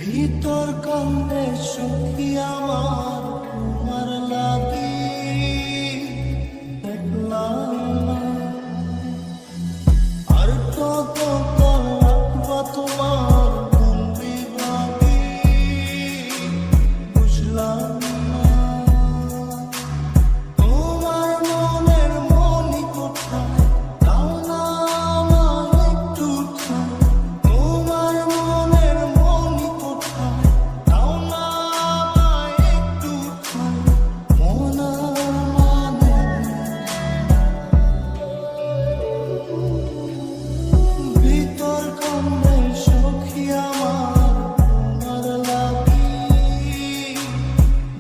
ভিতর কান্দে সখী আমার তোমার লাগি দেখলাম না। আর কত কাল রাখবা তোমার বন্দি বাকি বুঝলাম না। তোমার মনের মনি কোথায় দাও না আমায় একটু ঠাঁই। তোমার মনের মনি কোথায় দাও না আমায় একটু ঠাঁই। মন আর মানে ভিতর কান্দে সখী আমার তোমার লাগি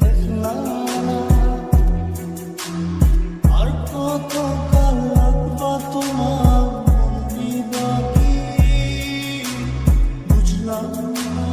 দেখলাম না। আর কত কাল রাখবা তোমার বন্দি বাকি বুঝলাম না।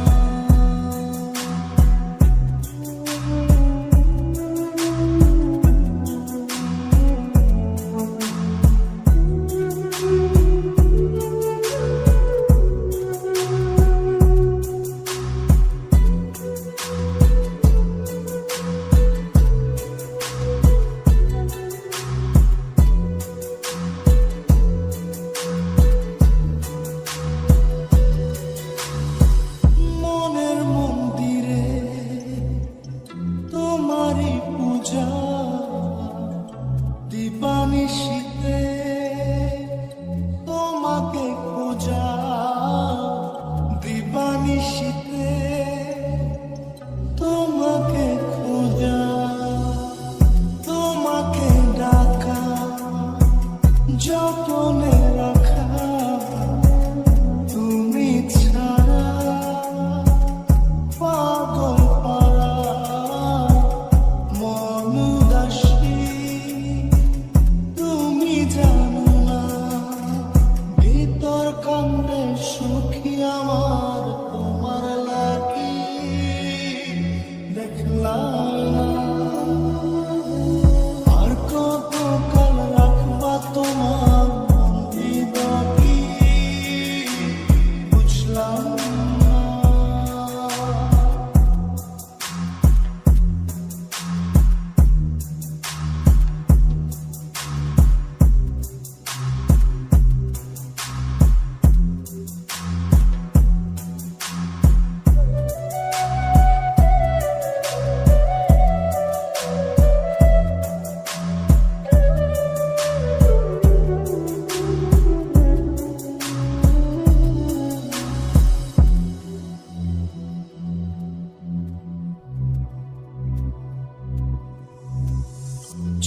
মনের মন্দিরে তোমারই পূজা দিবানিশীতে তোমাকে খোঁজা দিবানিশীতে তোমাকে খোঁজা তোমাকে ডাকা যতনে রাখা তুমি ছাড়া পাগল পারা মন উদাসী তুমি জানো না। ভিতর কান্দে সখী আমার তোমার লাগি দেখলাম না। আর কত কাল রাখবা তোমার বন্দি বাকি বুঝলাম না।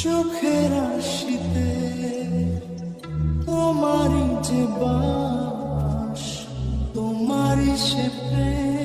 চোখের আশিতে তোমারই যে বাস তোমারই সে প্রেম